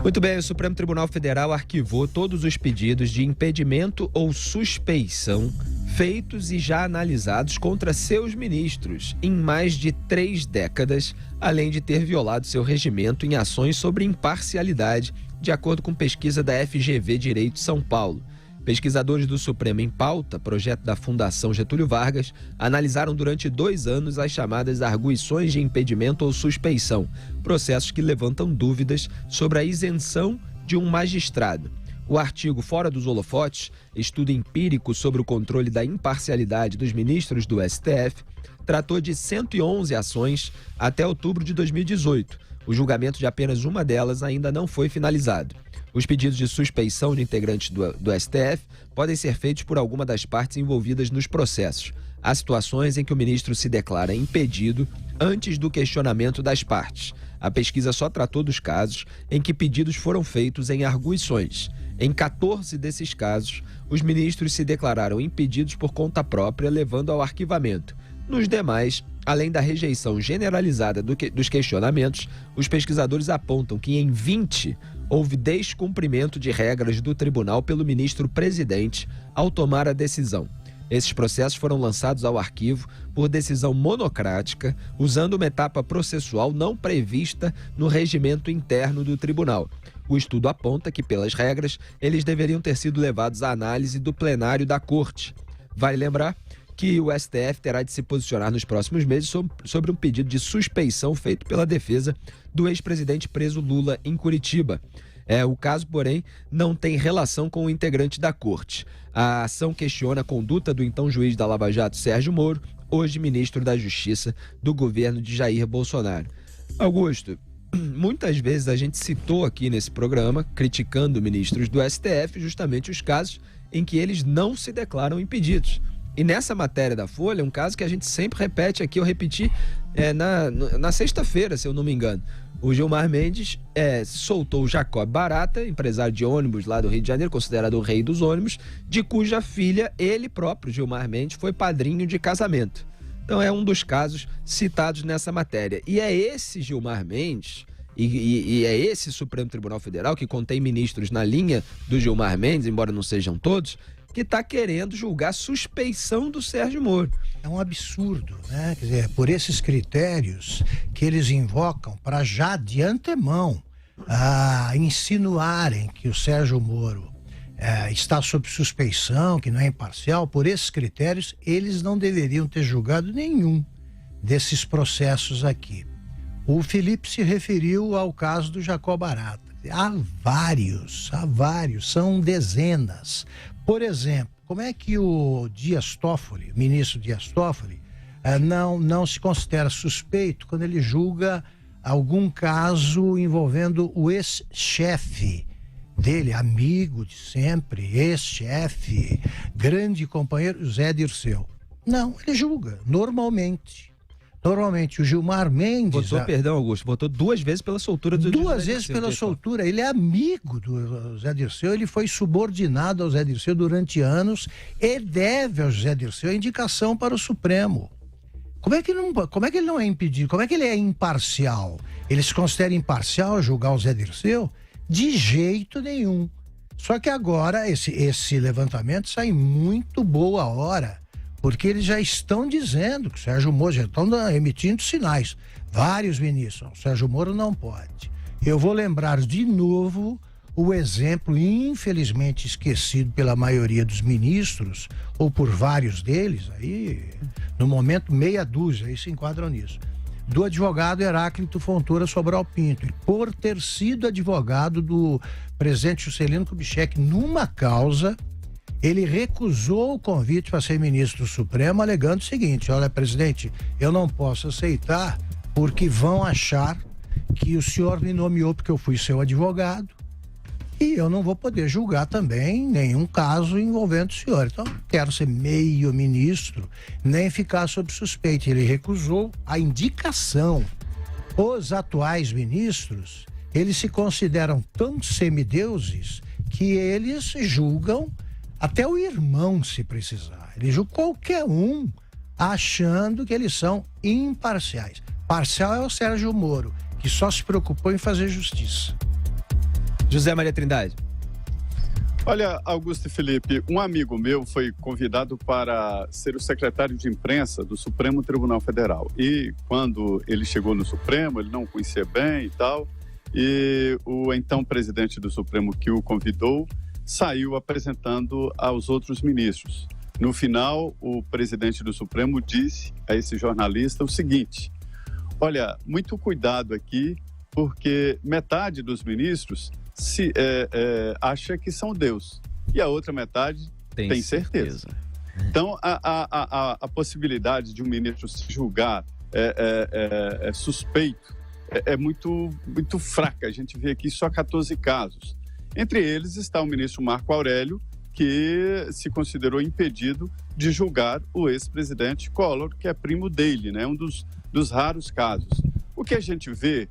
Muito bem, o Supremo Tribunal Federal arquivou todos os pedidos de impedimento ou suspeição feitos e já analisados contra seus ministros em mais de 3 décadas, além de ter violado seu regimento em ações sobre imparcialidade, de acordo com pesquisa da FGV Direito São Paulo. Pesquisadores do Supremo em Pauta, projeto da Fundação Getúlio Vargas, analisaram durante 2 anos as chamadas arguições de impedimento ou suspeição, processos que levantam dúvidas sobre a isenção de um magistrado. O artigo Fora dos Holofotes, estudo empírico sobre o controle da imparcialidade dos ministros do STF, tratou de 111 ações até outubro de 2018. O julgamento de apenas uma delas ainda não foi finalizado. Os pedidos de suspeição de integrantes do STF podem ser feitos por alguma das partes envolvidas nos processos. Há situações em que o ministro se declara impedido antes do questionamento das partes. A pesquisa só tratou dos casos em que pedidos foram feitos em arguições. Em 14 desses casos, os ministros se declararam impedidos por conta própria, levando ao arquivamento. Nos demais, além da rejeição generalizada dos questionamentos, os pesquisadores apontam que em 20 houve descumprimento de regras do tribunal pelo ministro-presidente ao tomar a decisão. Esses processos foram lançados ao arquivo por decisão monocrática, usando uma etapa processual não prevista no regimento interno do tribunal. O estudo aponta que, pelas regras, eles deveriam ter sido levados à análise do plenário da Corte. Vale lembrar que o STF terá de se posicionar nos próximos meses sobre um pedido de suspeição feito pela defesa do ex-presidente preso Lula em Curitiba. O caso, porém, não tem relação com o integrante da corte. A ação questiona a conduta do então juiz da Lava Jato, Sérgio Moro, hoje ministro da Justiça do governo de Jair Bolsonaro. Augusto, muitas vezes a gente citou aqui nesse programa, criticando ministros do STF, justamente os casos em que eles não se declaram impedidos. E nessa matéria da Folha, um caso que a gente sempre repete aqui, eu repeti na sexta-feira, se eu não me engano. O Gilmar Mendes soltou o Jacob Barata, empresário de ônibus lá do Rio de Janeiro, considerado o rei dos ônibus, de cuja filha ele próprio, Gilmar Mendes, foi padrinho de casamento. Então é um dos casos citados nessa matéria. E é esse Gilmar Mendes, e é esse Supremo Tribunal Federal, que contém ministros na linha do Gilmar Mendes, embora não sejam todos, que está querendo julgar a suspeição do Sérgio Moro. É um absurdo, né? Quer dizer, por esses critérios que eles invocam para já de antemão insinuarem que o Sérgio Moro está sob suspeição, que não é imparcial, por esses critérios eles não deveriam ter julgado nenhum desses processos aqui. O Felipe se referiu ao caso do Jacob Barata. Há vários, são dezenas. Por exemplo, como é que o Dias Toffoli, ministro Dias Toffoli, não se considera suspeito quando ele julga algum caso envolvendo o ex-chefe dele, amigo de sempre, ex-chefe, grande companheiro, Zé Dirceu? Não, ele julga, normalmente. Normalmente, o Gilmar Mendes... Votou 2 vezes pela soltura do 2 vezes pela soltura. Ele é amigo do Zé Dirceu, ele foi subordinado ao Zé Dirceu durante anos e deve ao Zé Dirceu a indicação para o Supremo. Como é que ele não é impedido? Como é que ele é imparcial? Ele se considera imparcial a julgar o Zé Dirceu? De jeito nenhum. Só que agora esse levantamento sai muito boa hora, porque eles já estão dizendo que o Sérgio Moro, já estão emitindo sinais. Vários ministros, o Sérgio Moro não pode. Eu vou lembrar de novo o exemplo, infelizmente esquecido pela maioria dos ministros, ou por vários deles, aí no momento meia dúzia, aí se enquadram nisso, do advogado Heráclito Fontoura Sobral Pinto, por ter sido advogado do presidente Juscelino Kubitschek numa causa. Ele recusou o convite para ser ministro do Supremo, alegando o seguinte: olha, presidente, eu não posso aceitar porque vão achar que o senhor me nomeou porque eu fui seu advogado e eu não vou poder julgar também nenhum caso envolvendo o senhor. Então, quero ser meio ministro, nem ficar sob suspeita. Ele recusou a indicação. Os atuais ministros, eles se consideram tão semideuses que eles julgam até o irmão, se precisar. Eles julgam qualquer um, achando que eles são imparciais. Parcial é o Sérgio Moro, que só se preocupou em fazer justiça. José Maria Trindade. Olha, Augusto e Felipe, um amigo meu foi convidado para ser o secretário de imprensa do Supremo Tribunal Federal. E quando ele chegou no Supremo, ele não conhecia bem e tal, e o então presidente do Supremo que o convidou saiu apresentando aos outros ministros. No final, o presidente do Supremo disse a esse jornalista o seguinte: olha, muito cuidado aqui, porque metade dos ministros acha que são Deus e a outra metade tem certeza. Então, a possibilidade de um ministro se julgar suspeito é muito fraca. A gente vê aqui só 14 casos. Entre eles está o ministro Marco Aurélio, que se considerou impedido de julgar o ex-presidente Collor, que é primo dele, né? Um dos raros casos. O que a gente vê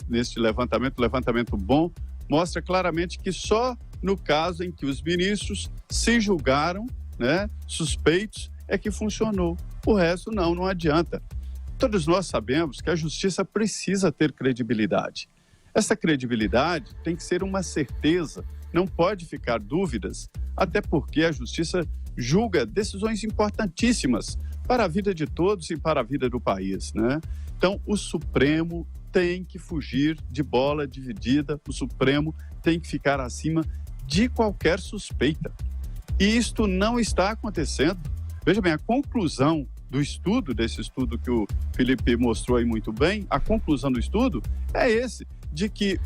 neste levantamento bom, mostra claramente que só no caso em que os ministros se julgaram, né, suspeitos, é que funcionou. O resto não adianta. Todos nós sabemos que a justiça precisa ter credibilidade. Essa credibilidade tem que ser uma certeza, não pode ficar dúvidas, até porque a justiça julga decisões importantíssimas para a vida de todos e para a vida do país, né? Então, o Supremo tem que fugir de bola dividida, o Supremo tem que ficar acima de qualquer suspeita. E isto não está acontecendo. Veja bem, a conclusão do estudo, desse estudo que o Felipe mostrou aí muito bem, a conclusão do estudo é esse, de que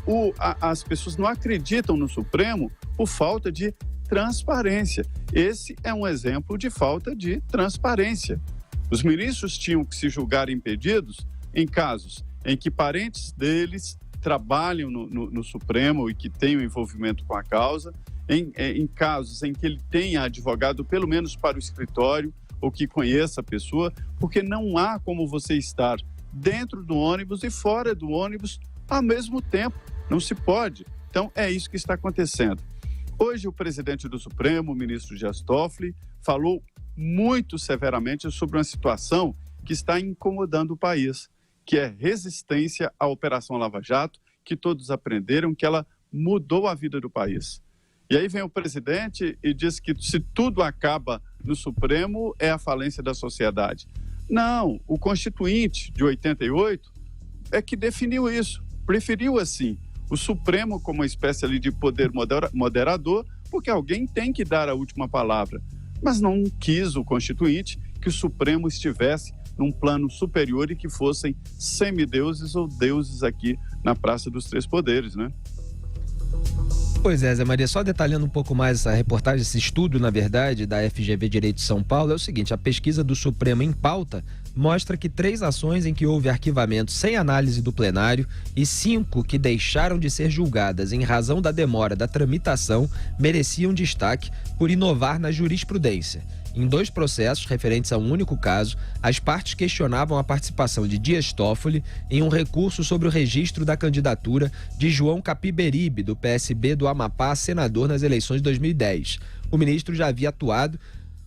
as pessoas não acreditam no Supremo por falta de transparência. Esse é um exemplo de falta de transparência. Os ministros tinham que se julgar impedidos em casos em que parentes deles trabalham no Supremo e que tenham envolvimento com a causa, em casos em que ele tenha advogado, pelo menos para o escritório, ou que conheça a pessoa, porque não há como você estar dentro do ônibus e fora do ônibus ao mesmo tempo. Não se pode. Então, é isso que está acontecendo. Hoje, o presidente do Supremo, o ministro Dias Toffoli, falou muito severamente sobre uma situação que está incomodando o país, que é resistência à Operação Lava Jato, que todos aprenderam que ela mudou a vida do país. E aí vem o presidente e diz que se tudo acaba no Supremo, é a falência da sociedade. Não, o Constituinte de 88 é que definiu isso, preferiu assim, o Supremo como uma espécie ali de poder moderador, porque alguém tem que dar a última palavra. Mas não quis o Constituinte que o Supremo estivesse num plano superior e que fossem semideuses ou deuses aqui na Praça dos Três Poderes, né? Pois é, Zé Maria, só detalhando um pouco mais essa reportagem, esse estudo, na verdade, da FGV Direito de São Paulo, é o seguinte: a pesquisa do Supremo em Pauta mostra que 3 ações em que houve arquivamento sem análise do plenário e 5 que deixaram de ser julgadas em razão da demora da tramitação mereciam destaque por inovar na jurisprudência. Em 2 processos referentes a um único caso, as partes questionavam a participação de Dias Toffoli em um recurso sobre o registro da candidatura de João Capiberibe, do PSB do Amapá, a senador nas eleições de 2010. O ministro já havia atuado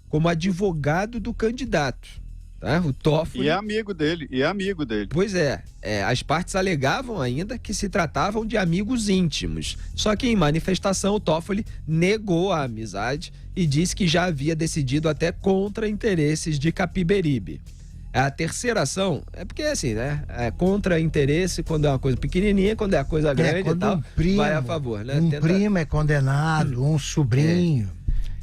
como advogado do candidato. Tá? O Toffoli... E é amigo dele. Pois é, as partes alegavam ainda que se tratavam de amigos íntimos. Só que em manifestação o Toffoli negou a amizade e disse que já havia decidido até contra interesses de Capiberibe. A terceira ação é porque assim, né? É contra interesse quando é uma coisa pequenininha, quando é a coisa grande e tal, vai a favor, né? Primo é condenado, um sobrinho...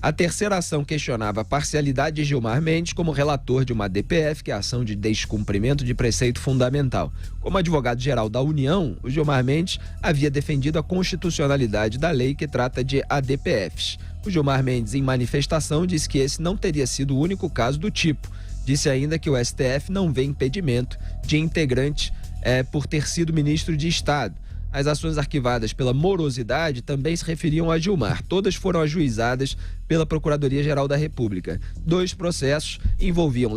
A terceira ação questionava a parcialidade de Gilmar Mendes como relator de uma DPF, que é a ação de descumprimento de preceito fundamental. Como advogado-geral da União, o Gilmar Mendes havia defendido a constitucionalidade da lei que trata de ADPFs. O Gilmar Mendes, em manifestação, disse que esse não teria sido o único caso do tipo. Disse ainda que o STF não vê impedimento de integrante por ter sido ministro de Estado. As ações arquivadas pela morosidade também se referiam a Gilmar. Todas foram ajuizadas pela Procuradoria-Geral da República. 2 processos envolviam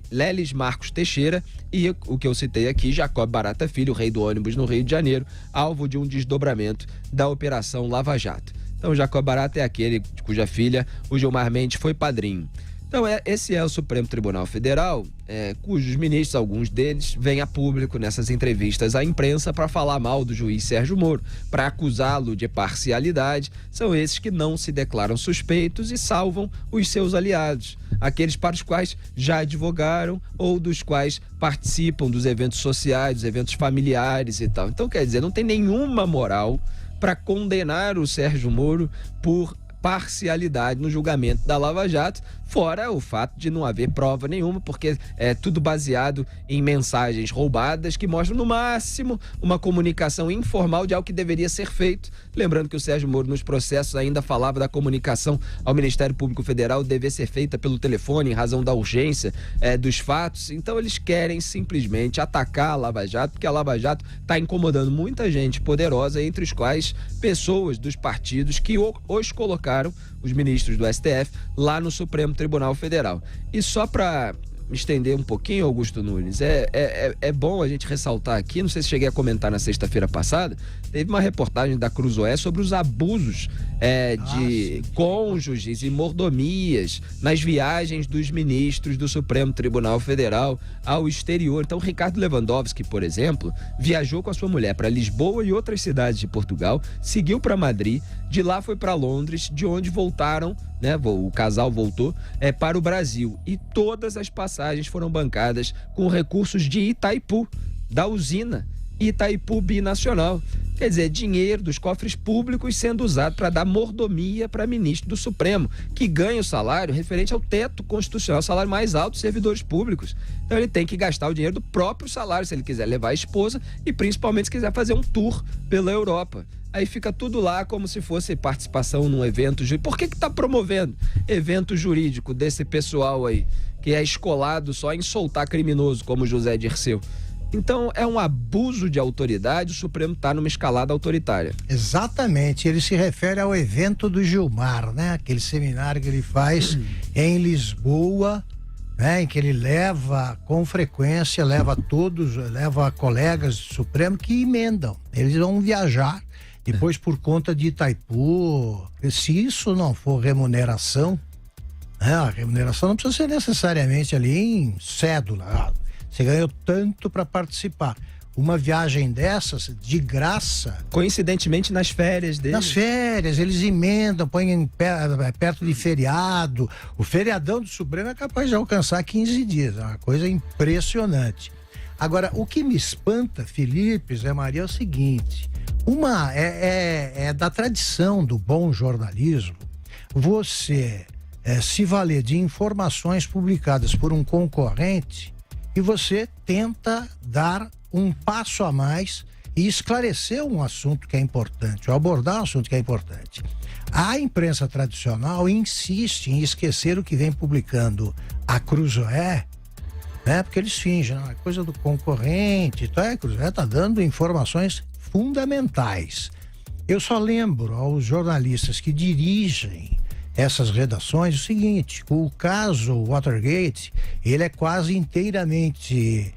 Leles Marcos Teixeira e, o que eu citei aqui, Jacob Barata Filho, rei do ônibus no Rio de Janeiro, alvo de um desdobramento da Operação Lava Jato. Então, Jacob Barata é aquele cuja filha, o Gilmar Mendes, foi padrinho. Então, esse é o Supremo Tribunal Federal, cujos ministros, alguns deles, vêm a público nessas entrevistas à imprensa para falar mal do juiz Sérgio Moro, para acusá-lo de parcialidade. São esses que não se declaram suspeitos e salvam os seus aliados, aqueles para os quais já advogaram ou dos quais participam dos eventos sociais, dos eventos familiares e tal. Então, quer dizer, não tem nenhuma moral para condenar o Sérgio Moro por parcialidade no julgamento da Lava Jato, fora o fato de não haver prova nenhuma, porque é tudo baseado em mensagens roubadas que mostram, no máximo, uma comunicação informal de algo que deveria ser feito. Lembrando que o Sérgio Moro, nos processos, ainda falava da comunicação ao Ministério Público Federal dever ser feita pelo telefone, em razão da urgência dos fatos. Então, eles querem simplesmente atacar a Lava Jato, porque a Lava Jato está incomodando muita gente poderosa, entre os quais pessoas dos partidos que os colocaram, os ministros do STF, lá no Supremo Tribunal Federal. E só para me estender um pouquinho, Augusto Nunes, é bom a gente ressaltar aqui, não sei se cheguei a comentar na sexta-feira passada, teve uma reportagem da Cruzoé sobre os abusos de cônjuges e mordomias nas viagens dos ministros do Supremo Tribunal Federal ao exterior. Então, Ricardo Lewandowski, por exemplo, viajou com a sua mulher para Lisboa e outras cidades de Portugal, seguiu para Madrid, de lá foi para Londres, de onde voltaram, né, o casal voltou para o Brasil. E todas as passagens foram bancadas com recursos de Itaipu, da usina Itaipu Binacional. Quer dizer, dinheiro dos cofres públicos sendo usado para dar mordomia para ministro do Supremo, que ganha o salário referente ao teto constitucional, o salário mais alto dos servidores públicos. Então ele tem que gastar o dinheiro do próprio salário, se ele quiser levar a esposa e principalmente se quiser fazer um tour pela Europa. Aí fica tudo lá como se fosse participação num evento jurídico. Por que está promovendo evento jurídico desse pessoal aí, que é escolado só em soltar criminoso, como José Dirceu? Então, é um abuso de autoridade, o Supremo está numa escalada autoritária. Exatamente, ele se refere ao evento do Gilmar, né? Aquele seminário que ele faz em Lisboa, né? Em que ele leva com frequência, leva colegas do Supremo que emendam. Eles vão viajar, depois por conta de Itaipu. Se isso não for remuneração, né? A remuneração não precisa ser necessariamente ali em cédula. Você ganhou tanto para participar. Uma viagem dessas, de graça. Coincidentemente, nas férias deles. Nas férias, eles emendam, põem perto de feriado. O feriadão do Supremo é capaz de alcançar 15 dias. É uma coisa impressionante. Agora, o que me espanta, Felipe, Zé Maria, é o seguinte. É da tradição do bom jornalismo você se valer de informações publicadas por um concorrente e você tenta dar um passo a mais e esclarecer um assunto que é importante, ou abordar um assunto que é importante. A imprensa tradicional insiste em esquecer o que vem publicando a Cruzoé, né? Porque eles fingem, não, é coisa do concorrente, então a Cruzoé está dando informações fundamentais. Eu só lembro aos jornalistas que dirigem essas redações o seguinte: o caso Watergate, ele é quase inteiramente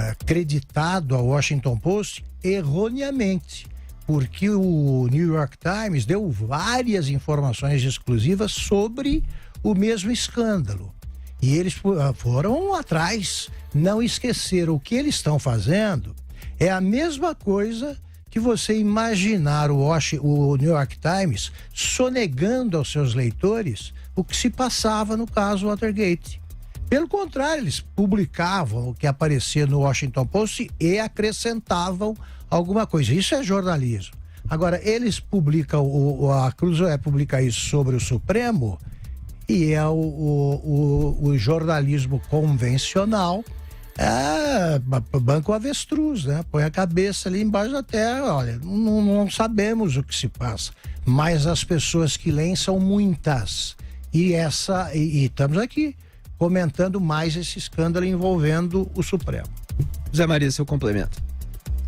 acreditado ao Washington Post erroneamente, porque o New York Times deu várias informações exclusivas sobre o mesmo escândalo. E eles foram atrás, não esqueceram. O que eles estão fazendo é a mesma coisa que você imaginar o New York Times sonegando aos seus leitores o que se passava no caso Watergate. Pelo contrário, eles publicavam o que aparecia no Washington Post e acrescentavam alguma coisa. Isso é jornalismo. Agora, eles publicam, a Cruzoé publica isso sobre o Supremo, e é o jornalismo convencional, banco avestruz, né? Põe a cabeça ali embaixo da terra. Olha, não sabemos o que se passa, mas as pessoas que leem são muitas. E estamos aqui comentando mais esse escândalo envolvendo o Supremo. Zé Maria, seu complemento.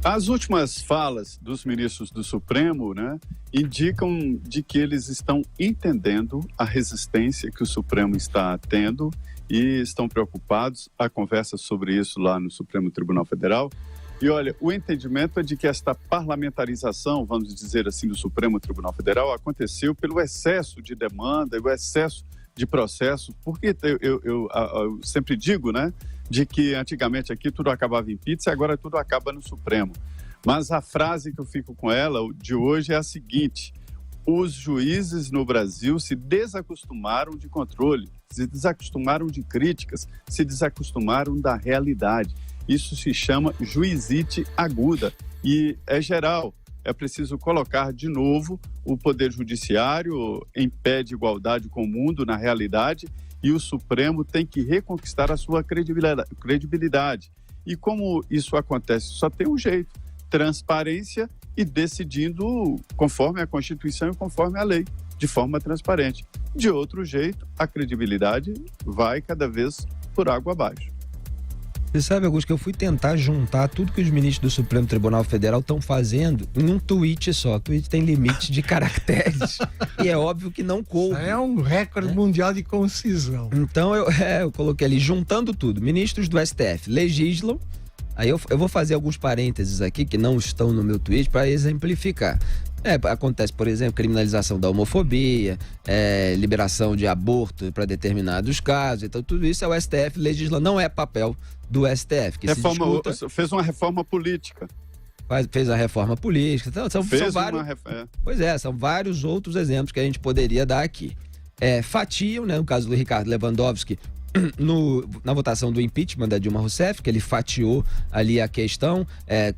As últimas falas dos ministros do Supremo, né, indicam de que eles estão entendendo a resistência que o Supremo está tendo e estão preocupados. Há conversa sobre isso lá no Supremo Tribunal Federal. E olha, o entendimento é de que esta parlamentarização, vamos dizer assim, do Supremo Tribunal Federal aconteceu pelo excesso de demanda e o excesso de processos, porque eu sempre digo, né, de que antigamente aqui tudo acabava em pizza e agora tudo acaba no Supremo. Mas a frase que eu fico com ela de hoje é a seguinte: os juízes no Brasil se desacostumaram de controle, se desacostumaram de críticas, se desacostumaram da realidade. Isso se chama juizite aguda e é geral. É preciso colocar de novo o Poder Judiciário em pé de igualdade com o mundo, na realidade, e o Supremo tem que reconquistar a sua credibilidade. E como isso acontece? Só tem um jeito: transparência e decidindo conforme a Constituição e conforme a lei, de forma transparente. De outro jeito, a credibilidade vai cada vez por água abaixo. Você sabe, Augusto, que eu fui tentar juntar tudo que os ministros do Supremo Tribunal Federal estão fazendo em um tweet só. O tweet tem limite de caracteres e é óbvio que não coube. É um recorde mundial de concisão. Então eu coloquei ali, juntando tudo. Ministros do STF legislam. Aí eu vou fazer alguns parênteses aqui que não estão no meu tweet para exemplificar. Acontece, por exemplo, criminalização da homofobia, liberação de aborto para determinados casos. Então, tudo isso é o STF legisla, não é papel do STF. Que fez uma reforma política. Fez a reforma política. Então, são vários. Pois é, são vários outros exemplos que a gente poderia dar aqui. Fatiam, né, no caso do Ricardo Lewandowski, na votação do impeachment da Dilma Rousseff, que ele fatiou ali a questão,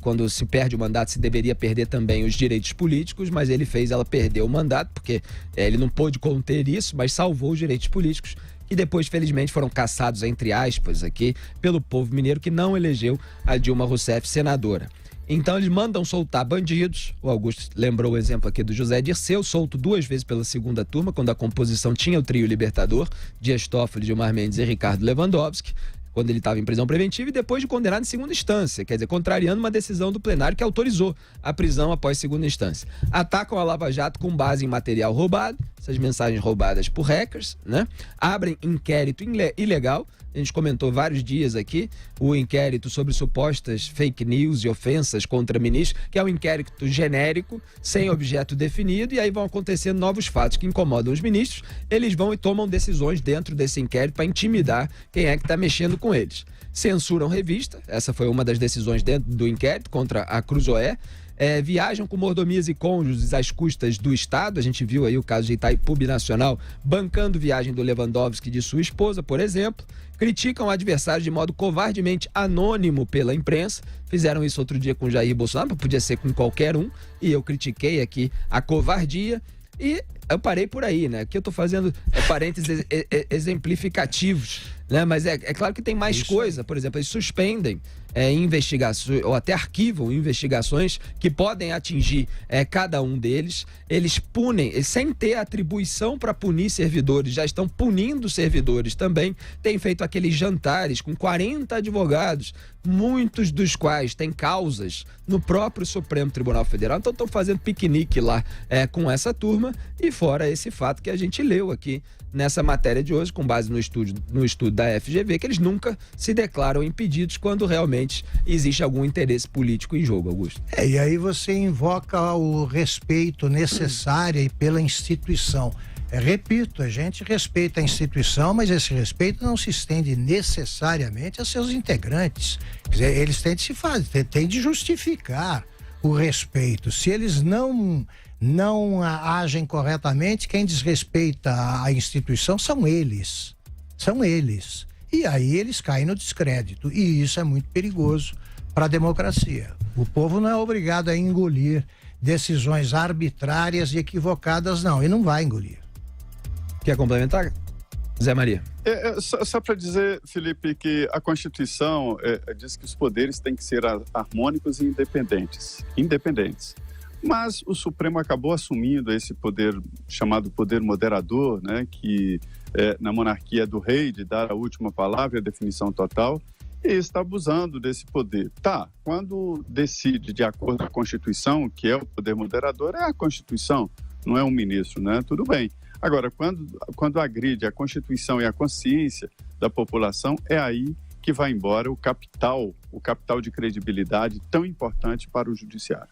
quando se perde o mandato se deveria perder também os direitos políticos, mas ele fez ela perder o mandato, porque ele não pôde conter isso, mas salvou os direitos políticos, que depois felizmente foram cassados, entre aspas, aqui, pelo povo mineiro que não elegeu a Dilma Rousseff senadora. Então eles mandam soltar bandidos. O Augusto lembrou o exemplo aqui do José Dirceu, solto 2 vezes pela segunda turma, quando a composição tinha o trio libertador, Dias Toffoli, Gilmar Mendes e Ricardo Lewandowski, quando ele estava em prisão preventiva, e depois de condenado em segunda instância, quer dizer, contrariando uma decisão do plenário que autorizou a prisão após segunda instância. Atacam a Lava Jato com base em material roubado, essas mensagens roubadas por hackers, né? Abrem inquérito ilegal. A gente comentou vários dias aqui o inquérito sobre supostas fake news e ofensas contra ministros, que é um inquérito genérico, sem objeto definido, e aí vão acontecendo novos fatos que incomodam os ministros. Eles vão e tomam decisões dentro desse inquérito para intimidar quem é que está mexendo com eles. Censuram revista, essa foi uma das decisões dentro do inquérito contra a Cruzoé. Viajam com mordomias e cônjuges às custas do Estado. A gente viu aí o caso de Itaipu Binacional bancando viagem do Lewandowski e de sua esposa, por exemplo. Criticam o adversário de modo covardemente anônimo pela imprensa. Fizeram isso outro dia com Jair Bolsonaro, podia ser com qualquer um, e eu critiquei aqui a covardia. E eu parei por aí, né? Aqui eu tô fazendo parênteses exemplificativos, né? Mas é claro que tem mais coisa. Por exemplo, eles suspendem investigações, ou até arquivam investigações que podem atingir cada um deles. Eles punem, sem ter atribuição para punir servidores, já estão punindo servidores também. Tem feito aqueles jantares com 40 advogados, muitos dos quais têm causas no próprio Supremo Tribunal Federal. Então estão fazendo piquenique lá com essa turma, e fora esse fato que a gente leu aqui nessa matéria de hoje, com base no estudo da FGV, que eles nunca se declaram impedidos quando realmente existe algum interesse político em jogo, Augusto. E aí você invoca o respeito necessário pela instituição. Repito, a gente respeita a instituição, mas esse respeito não se estende necessariamente a seus integrantes. Quer dizer, eles têm de justificar o respeito. Se eles não agem corretamente, quem desrespeita a instituição são eles. E aí eles caem no descrédito. E isso é muito perigoso para a democracia. O povo não é obrigado a engolir decisões arbitrárias e equivocadas, não. E não vai engolir. Quer complementar, Zé Maria? Só para dizer, Felipe, que a Constituição diz que os poderes têm que ser harmônicos e independentes. Mas o Supremo acabou assumindo esse poder chamado poder moderador, né, que na monarquia do rei, de dar a última palavra, a definição total, e está abusando desse poder. Quando decide de acordo com a Constituição, que é o poder moderador, é a Constituição, não é um ministro, né? Tudo bem. Agora, quando agride a Constituição e a consciência da população, é aí que vai embora o capital de credibilidade tão importante para o judiciário.